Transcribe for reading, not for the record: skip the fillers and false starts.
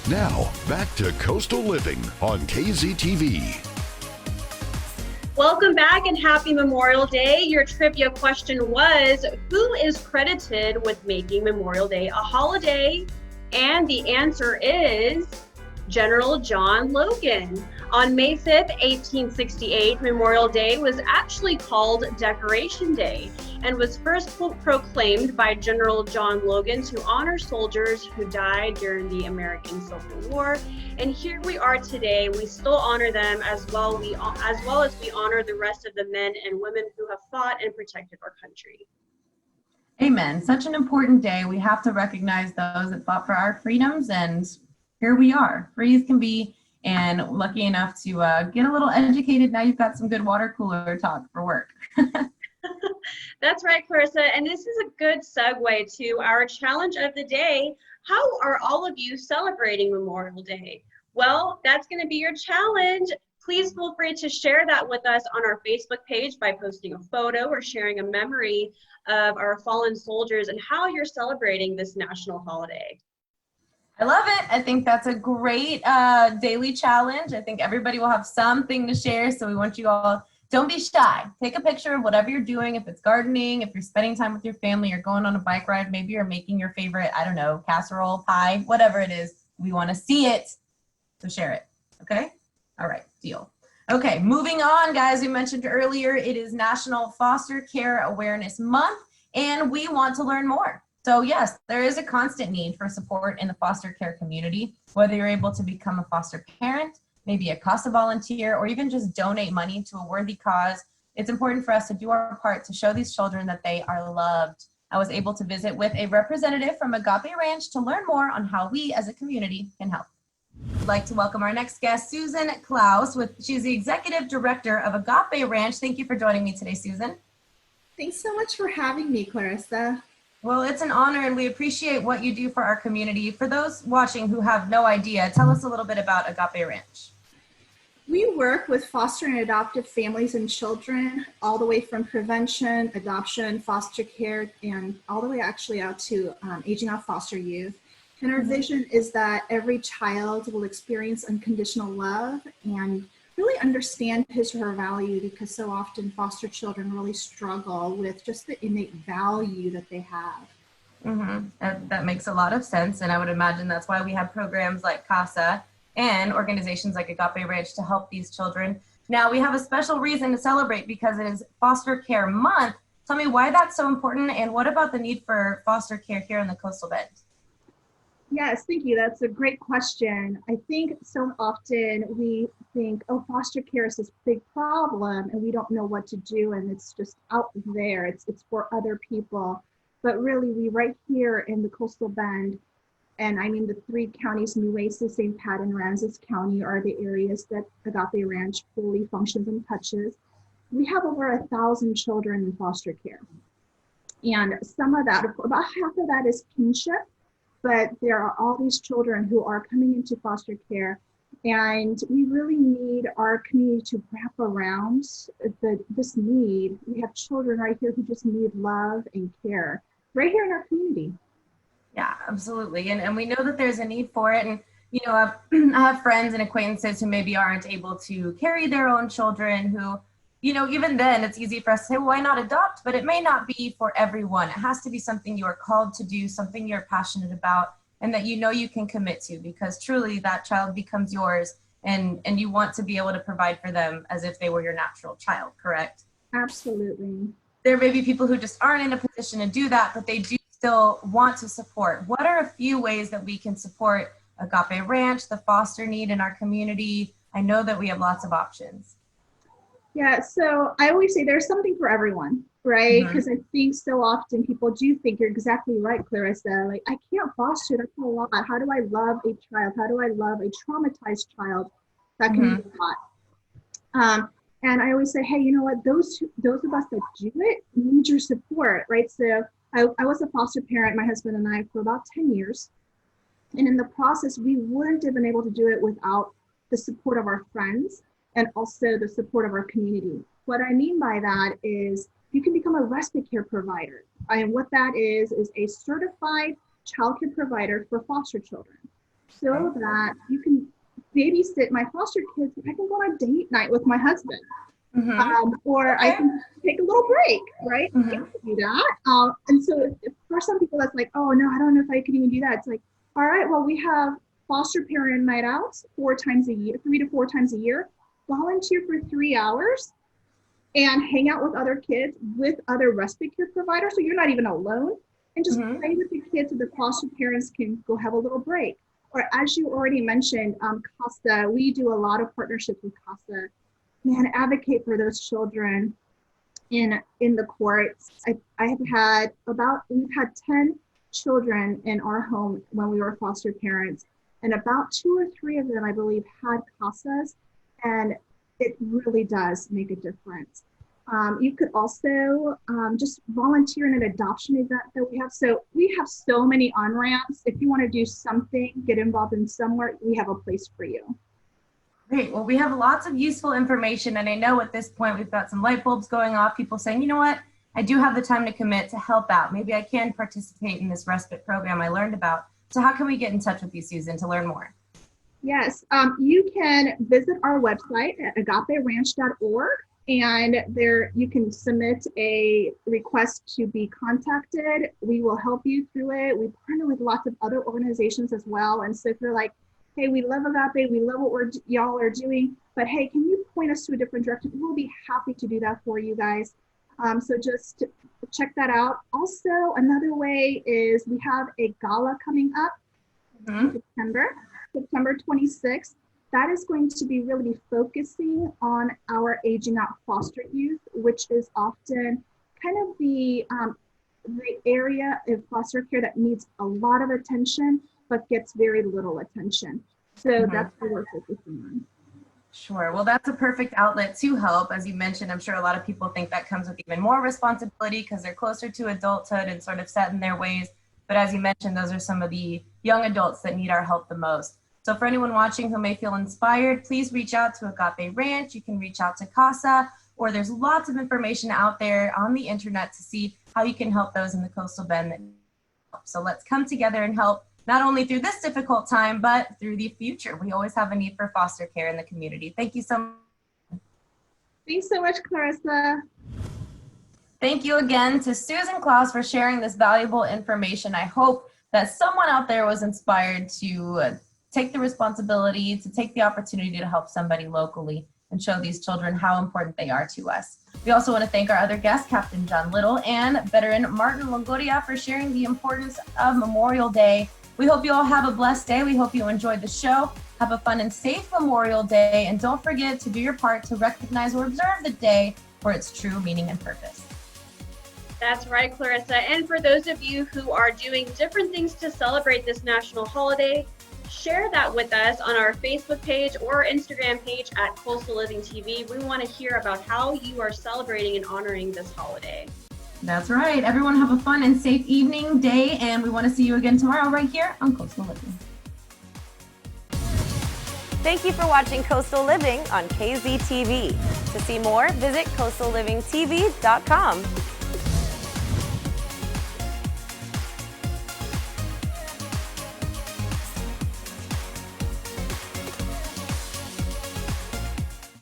Now, back to Coastal Living on KZTV. Welcome back and happy Memorial Day. Your trivia question was, who is credited with making Memorial Day a holiday? And the answer is General John Logan. On May 5th, 1868, Memorial Day was actually called Decoration Day and was first proclaimed by General John Logan to honor soldiers who died during the American Civil War. And here we are today. We still honor them as well as we honor the rest of the men and women who have fought and protected our country. Amen. Such an important day. We have to recognize those that fought for our freedoms, and here we are, free as can be, and lucky enough to get a little educated. Now you've got some good water cooler talk for work. That's right, Clarissa. And this is a good segue to our challenge of the day. How are all of you celebrating Memorial Day? Well, that's going to be your challenge. Please feel free to share that with us on our Facebook page by posting a photo or sharing a memory of our fallen soldiers and how you're celebrating this national holiday. I love it. I think that's a great daily challenge. I think everybody will have something to share, so we want you all, don't be shy. Take a picture of whatever you're doing. If it's gardening, if you're spending time with your family, you're going on a bike ride, maybe you're making your favorite, I don't know, casserole, pie, whatever it is. We want to see it, so share it. Okay? All right, deal. Okay, moving on, guys. We mentioned earlier, it is National Foster Care Awareness Month, and we want to learn more. So yes, there is a constant need for support in the foster care community, whether you're able to become a foster parent, maybe a CASA volunteer, or even just donate money to a worthy cause. It's important for us to do our part to show these children that they are loved. I was able to visit with a representative from Agape Ranch to learn more on how we as a community can help. I'd like to welcome our next guest, Susan Klaus. She's the Executive Director of Agape Ranch. Thank you for joining me today, Susan. Thanks so much for having me, Clarissa. Well, it's an honor, and we appreciate what you do for our community. For those watching who have no idea, tell us a little bit about Agape Ranch. We work with foster and adoptive families and children, all the way from prevention, adoption, foster care, and all the way actually out to aging out foster youth. And our vision is that every child will experience unconditional love and really understand his or her value, because so often foster children really struggle with just the innate value that they have. That makes a lot of sense, and I would imagine that's why we have programs like CASA and organizations like Agape Ranch to help these children. Now, we have a special reason to celebrate because it is Foster Care Month. Tell me why that's so important, and what about the need for foster care here in the Coastal Bend? Yes, thank you. That's a great question. I think so often we think, oh, foster care is this big problem and we don't know what to do, and it's just out there. It's for other people. But really, we right here in the Coastal Bend, and I mean the three counties, Nueces, St. Pat, and Aransas County, are the areas that Agape Ranch fully functions and touches. We have over 1,000 children in foster care. And some of that, about half of that is kinship. But there are all these children who are coming into foster care, and we really need our community to wrap around this need. We have children right here who just need love and care right here in our community. Yeah, absolutely. And we know that there's a need for it. And, you know, I have friends and acquaintances who maybe aren't able to carry their own children who, you know, even then it's easy for us to say, well, why not adopt? But it may not be for everyone. It has to be something you are called to do, something you're passionate about, and that you know you can commit to, because truly that child becomes yours, and you want to be able to provide for them as if they were your natural child, correct? Absolutely. There may be people who just aren't in a position to do that, but they do still want to support. What are a few ways that we can support Agape Ranch, the foster need in our community? I know that we have lots of options. Yeah, so I always say there's something for everyone, right? Because I think so often people do think, you're exactly right, Clarissa, like, I can't foster, that's a lot. How do I love a child? How do I love a traumatized child? That can be a lot. And I always say, hey, you know what, those of us that do it need your support, right? So I was a foster parent, my husband and I, for about 10 years. And in the process, we wouldn't have been able to do it without the support of our friends and also the support of our community. What I mean by that is you can become a respite care provider. And what that is a certified child care provider for foster children. so that you can babysit my foster kids. I can go on a date night with my husband. Or I can take a little break, right? I can do that. And so for some people, that's like, oh no, I don't know if I can even do that. It's like, all right, well, we have foster parent night outs 4 times a year, 3 to 4 times a year. Volunteer for 3 hours and hang out with other kids, with other respite care providers. So you're not even alone, and just play with the kids so the foster parents can go have a little break. Or as you already mentioned, CASA, we do a lot of partnerships with CASA. Man, advocate for those children in the courts. we've had 10 children in our home when we were foster parents, and about 2 or 3 of them, I believe, had CASAs, and it really does make a difference. You could also just volunteer in an adoption event that we have. So we have so many on-ramps. If you want to do something, get involved in somewhere, we have a place for you. Great. Well, we have lots of useful information, and I know at this point we've got some light bulbs going off, people saying, you know what, I do have the time to commit to help out. Maybe I can participate in this respite program I learned about. So how can we get in touch with you, Susan, to learn more? Yes, you can visit our website at agaperanch.org, and there you can submit a request to be contacted. We will help you through it. We partner with lots of other organizations as well. And so if you're like, hey, we love Agape, we love what y'all are doing, but hey, can you point us to a different direction? We'll be happy to do that for you guys. So just check that out. Also, another way is we have a gala coming up in September 26th. That is going to be really focusing on our aging out foster youth, which is often kind of the area of foster care that needs a lot of attention, but gets very little attention. So that's what we're focusing on. Sure. Well, that's a perfect outlet to help. As you mentioned, I'm sure a lot of people think that comes with even more responsibility because they're closer to adulthood and sort of set in their ways. But as you mentioned, those are some of the young adults that need our help the most. So for anyone watching who may feel inspired, please reach out to Agape Ranch. You can reach out to CASA, or there's lots of information out there on the internet to see how you can help those in the Coastal Bend that need help. So let's come together and help, not only through this difficult time, but through the future. We always have a need for foster care in the community. Thank you so much. Thanks so much, Clarissa. Thank you again to Susan Klaus for sharing this valuable information. I hope that someone out there was inspired to take the responsibility, to take the opportunity to help somebody locally and show these children how important they are to us. We also want to thank our other guest, Captain John Little, and veteran Martin Longoria for sharing the importance of Memorial Day. We hope you all have a blessed day. We hope you enjoyed the show. Have a fun and safe Memorial Day. And don't forget to do your part to recognize or observe the day for its true meaning and purpose. That's right, Clarissa. And for those of you who are doing different things to celebrate this national holiday, share that with us on our Facebook page or Instagram page at Coastal Living TV. We want to hear about how you are celebrating and honoring this holiday. That's right. Everyone have a fun and safe evening, day, and we want to see you again tomorrow right here on Coastal Living. Thank you for watching Coastal Living on KZTV. To see more, visit coastallivingtv.com.